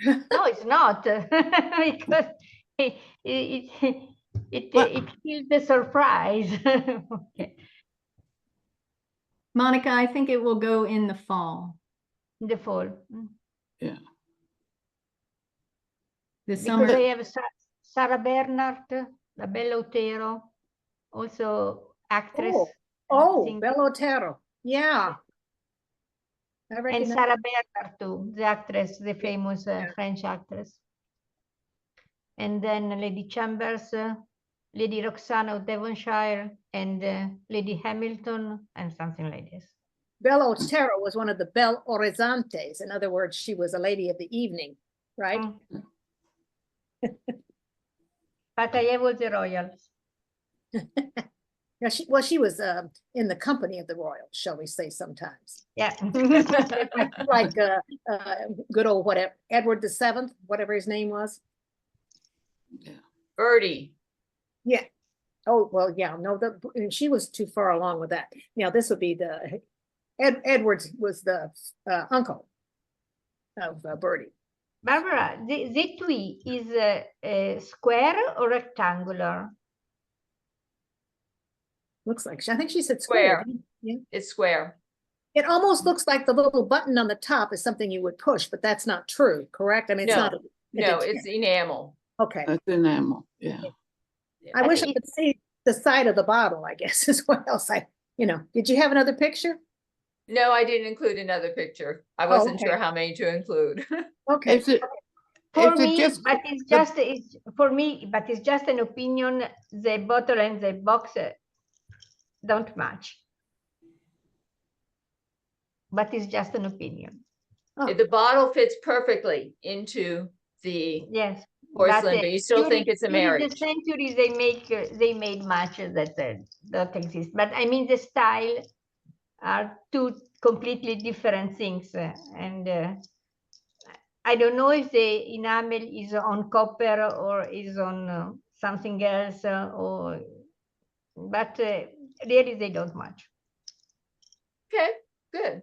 No, it's not, because it killed the surprise. Okay. Monica, I think it will go in the fall. The fall. The Because summer. I have Sarah Bernhardt, La Bella Otero, also actress. Oh, singer, Bel Otero. Yeah. I and recognize. Sarah Bernhardt too, the actress, the famous French actress. And then Lady Chambers, Lady Roxana of Devonshire, and Lady Hamilton, and something like this. Bel Otero was one of the Bel Horizontes. In other words, she was a lady of the evening, right? Mm. But I have all the royals. Yeah, she was in the company of the royals, shall we say sometimes. Yeah. Like good old whatever, Edward VII, whatever his name was. Birdie. Yeah. Oh, well, yeah, no, she was too far along with that. Now, this would be the, Edwards was the uncle of Bertie. Barbara, the tree is square or rectangular? Looks like, I think she said square. Square. Yeah. It's square. It almost looks like the little button on the top is something you would push, but that's not true, correct? I mean, it's No, not. No, it's enamel. Okay. It's enamel, yeah. I wish I it- could see the side of the bottle, I guess, is what else did you have another picture? No, I didn't include another picture. I Oh, wasn't okay. sure how many to include. Okay. Is it, For is it me, just, but it's for me, but it's just an opinion. The bottle and the box don't match. But it's just an opinion. Oh. The bottle fits perfectly into the Yes. porcelain, but you still think it's a during marriage. the century, they made matches that don't exist. But I mean, the style are two completely different things, and I don't know if the enamel is on copper or is on something else, but really they don't match. Okay, good.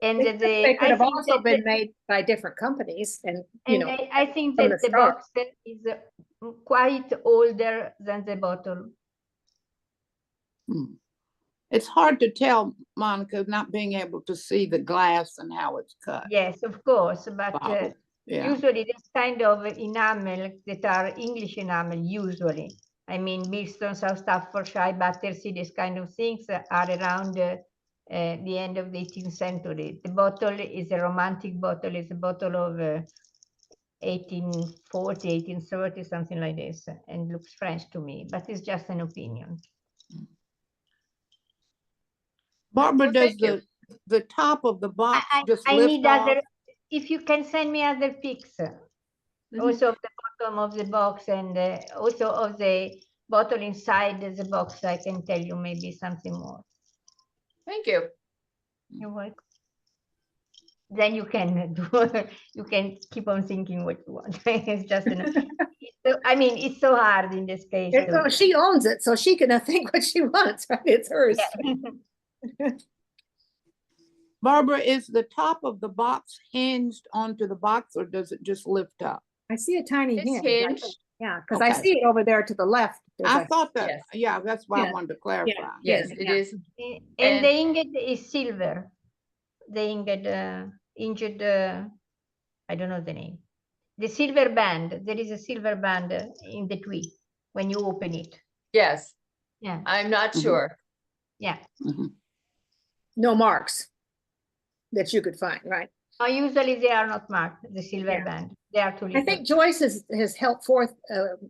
And They could I have think also that been made by different companies and, I think from that the the start. box is quite older than the bottle. It's hard to tell, Monica, not being able to see the glass and how it's cut. Yes, of course, but Bottle. Yeah, usually this kind of enamel that are English enamel usually. I mean, Milston, South Staffordshire, Battersea, these kind of things are around the end of the 18th century. The bottle is a romantic bottle. It's a bottle of 1840, 1830, something like this, and looks French to me, but it's just an opinion. Barbara, Well, does thank you. the top of the box just I lift need off? other, if you can send me other pics, also of the bottom of the box and also of the bottle inside the box, I can tell you maybe something more. Thank you. You're welcome. Then you can do, you can keep on thinking what you want. It's just, I mean, it's so hard in this case. So she owns it, so she can think what she wants, right? It's hers. Yeah. Barbara, is the top of the box hinged onto the box or does it just lift up? I see a tiny It's hinge. hinged. Yeah, because I Okay. see it over there to the left. There's I a- thought that, Yes. yeah, that's why I Yeah. wanted to clarify. Yes, Yeah, it yeah. is. And And- the ingot is silver. The ingot, injured, I don't know the name. The silver band, there is a silver band in the tree when you open it. Yes, Yeah, I'm not Mhm. sure. yeah. Mhm. No marks that you could find, right? Usually they are not marked, the silver Yeah. band. They are too I little. think Joyce has helped forth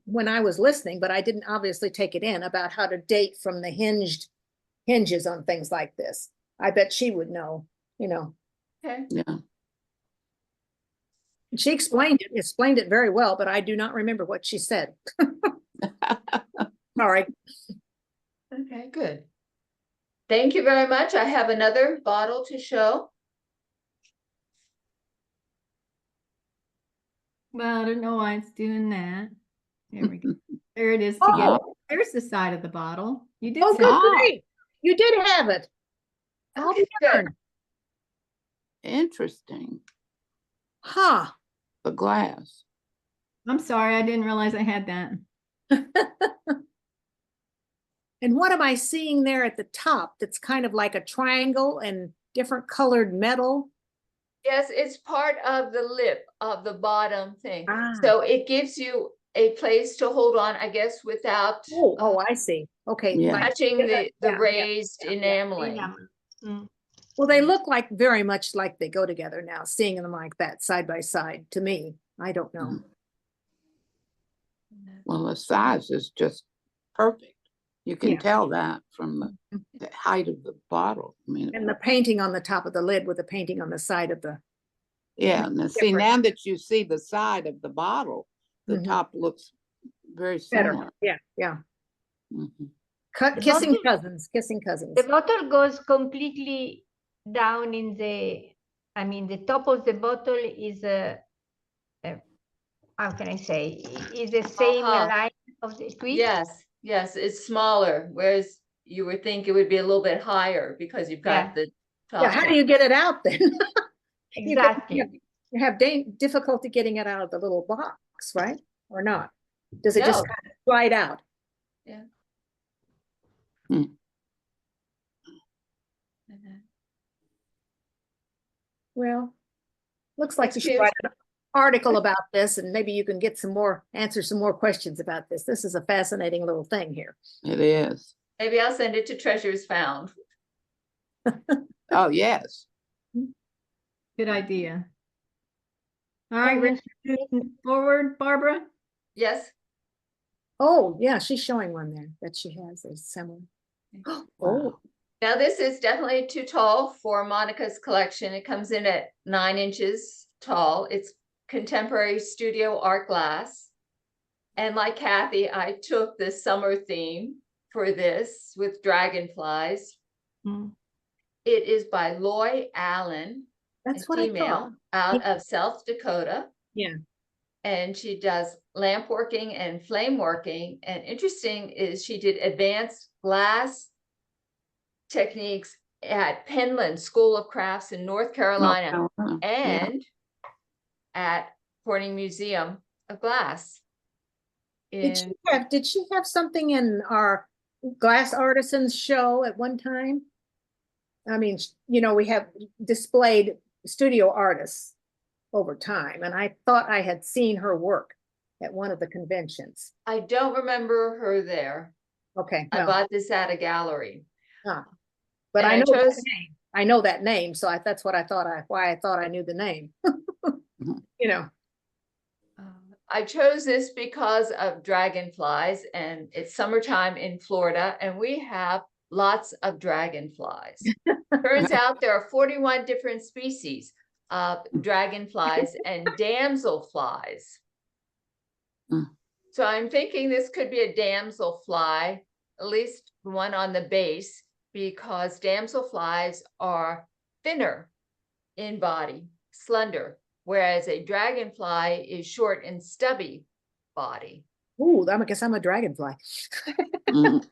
when I was listening, but I didn't obviously take it in about how to date from the hinges on things like this. I bet she would know, you know. Okay. Yeah. She explained it very well, but I do not remember what she said. Sorry. Okay, good. Thank you very much. I have another bottle to show. Well, I don't know why it's doing that. There we go. There it is together. There's the side of the bottle. You did Oh, say good Ah. grief. You did have it. I'll be Okay, good. darned. Interesting, Huh. the glass. I'm sorry, I didn't realize I had that. And what am I seeing there at the top? That's kind of like a triangle and different colored metal. Yes, it's part of the lip of the bottom thing. Ah. So it gives you a place to hold on, I guess, without Oh, I see. Okay. Yeah. like- touching the yeah, raised yeah, enameling. Enamel. Mm. Well, they look like very much like they go together now, seeing them like that side by side to me. I don't know. Well, the size is just perfect. You can Yeah. tell that from the height of the bottle. I mean, And the painting on the top of the lid with the painting on the side of the, yeah, and then see, different. now that you see the side of the bottle, the Mhm. top looks very better. similar. Yeah, yeah. Mhm. The Kissing bottle- cousins, kissing cousins. The bottle goes completely down in the, I mean, the top of the bottle is how can I say, is the same Uh-huh. line of the tweet. Yes, yes, it's smaller, whereas you would think it would be a little bit higher because you've got the top. Yeah, how do you get it out then? You get- Exactly. You have difficulty getting it out of the little box, right? Or not? Does it just No. kind of slide out? Mhm. Well, looks like It's you should cute. write an article about this and maybe you can get answer some more questions about this. This is a fascinating little thing here. It is. Maybe I'll send it to Treasures Found. Oh, yes. Good idea. All right, And ready to move forward, Barbara? Yes, Oh, yeah, she's showing one there that she has. There's similar. Oh, Wow. now this is definitely too tall for Monica's collection. It comes in at 9 inches tall. It's contemporary studio art glass. And like Kathy, I took the summer theme for this with dragonflies. Mm. It is by Loy Allen, a that's what I thought. female out of South Dakota. Yeah. And she does lamp working and flame working. And interesting is she did advanced glass techniques at Penland School of Crafts in North Carolina Yeah. and at Corning Museum of Glass. Did In, she have something in our glass artisans show at one time. I mean, you know, we have displayed studio artists over time, and I thought I had seen her work at one of the conventions. I don't remember her there. Okay, I well, bought this at a gallery. but and I I know that chose- name. I know that name, so that's what I thought why I thought I knew the name. You know, I chose this because of dragonflies, and it's summertime in Florida, and we have lots of dragonflies. Turns out there are 41 different species of dragonflies and damselflies. Mm. So I'm thinking this could be a damselfly, at least one on the base, because damselflies are thinner in body, slender, whereas a dragonfly is short and stubby body. ooh, I guess I'm a dragonfly. Mhm.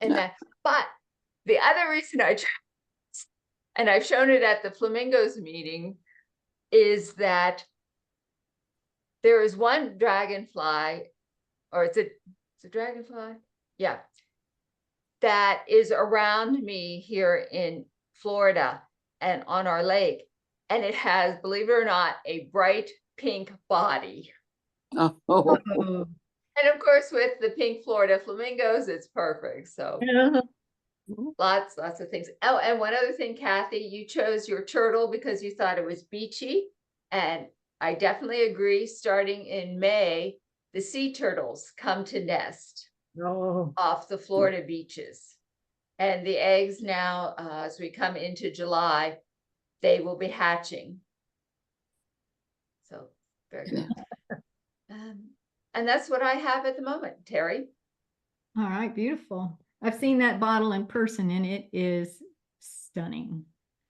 And that, but the other reason I chose, and I've shown it at the flamingos meeting, is that there is one dragonfly, or it's a dragonfly? Yeah. That is around me here in Florida and on our lake. And it has, believe it or not, a bright pink body. Oh, Oh, And of course, with the pink Florida flamingos, it's perfect. So lots of things. Oh, and one other thing, Kathy, you chose your turtle because you thought it was beachy. And I definitely agree. Starting in May, the sea turtles come to nest Oh, off the Florida beaches. And the eggs now, as we come into July, they will be hatching. So very good. And that's what I have at the moment, Terry. all right, beautiful. I've seen that bottle in person and it is stunning.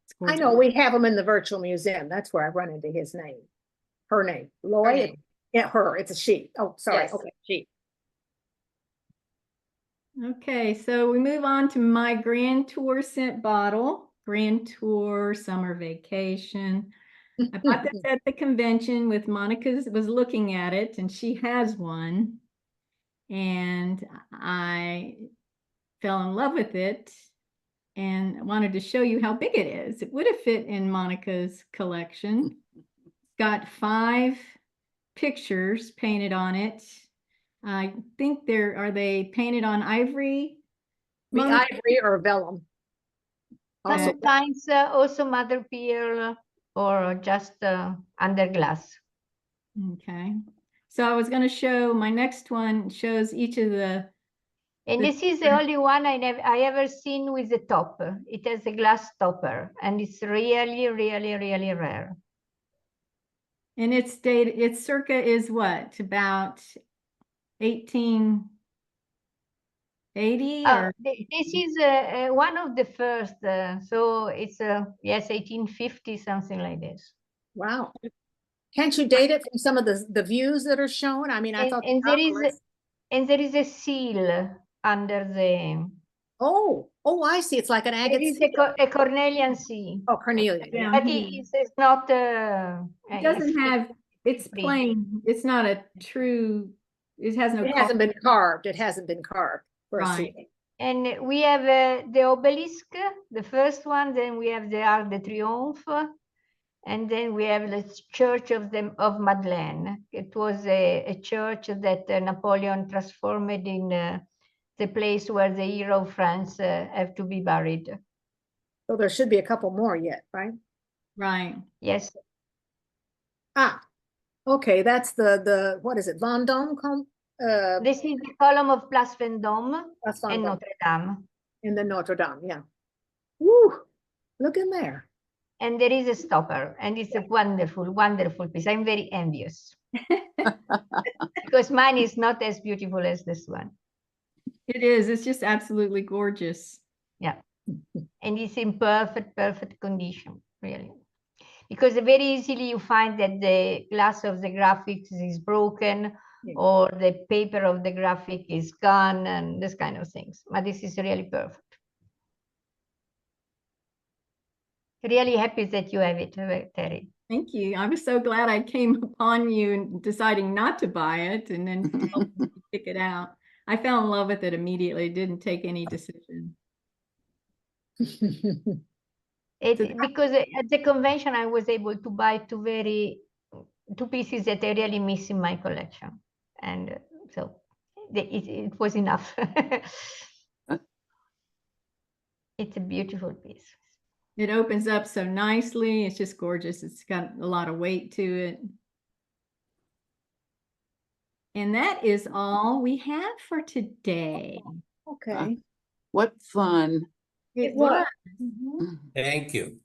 It's I gorgeous. know, we have them in the virtual museum. That's where I run into his name. Her name, Lloyd. name. Yeah, her, it's a she. Oh, sorry, Yes. okay, she. Okay, so we move on to my Grand Tour scent bottle, Grand Tour Summer Vacation. I bought this at the convention with Monica, was looking at it and she has one. And I fell in love with it and wanted to show you how big it is. It would have fit in Monica's collection. It's got 5 pictures painted on it. I think are they painted on ivory? The Monica? ivory or vellum. Also, Sometimes also mother pearl or just under glass. Okay. So I was going to show, my next one shows each of the, And this is the only one I ever seen with a top. It has a glass topper, and it's really, really, really rare. and its date, its circa is what, about 1880 or? This is one of the first, so it's yes, 1850, something like this. wow. Can't you date it from some of the views that are shown? I mean, I thought. And there is a seal under the. Oh, I see. It's like an There agate is seal. a cornelian seal. Oh, Cornelia. Yeah. But it's not. It doesn't have, it's plain, it's not a true, it has no. It hasn't been carved. It hasn't been carved for a Right. seal. And we have the obelisk, the first one. Then we have the Arc de Triomphe, and then we have the Church of Madeleine. It was a church that Napoleon transformed in the place where the hero of France have to be buried. So there should be a couple more yet, right? Right. Yes. Ah, okay. That's the what is it? Vendôme? This is the column of Place Vendôme That's and Vendôme Notre Dame. in the Notre Dame. Yeah. Woo! Look in there. And there is a stopper, and it's a wonderful, wonderful piece. I'm very envious because mine is not as beautiful as this one. It is, it's just absolutely gorgeous. Yeah. And it's in perfect condition, really. Because very easily you find that the glass of the graphics is broken, Yeah. or the paper of the graphic is gone, and this kind of things. But this is really perfect. Really happy that you have it, Terry. Thank you. I was so glad I came upon you and deciding not to buy it and then to help you pick it out. I fell in love with it immediately. Didn't take any decision. Because at the convention, I was able to buy two pieces that I really miss in my collection. And so it was enough. It's a beautiful piece. It opens up so nicely. It's just gorgeous. It's got a lot of weight to it. And that is all we have for today. Okay. What fun. It was. was. Thank you.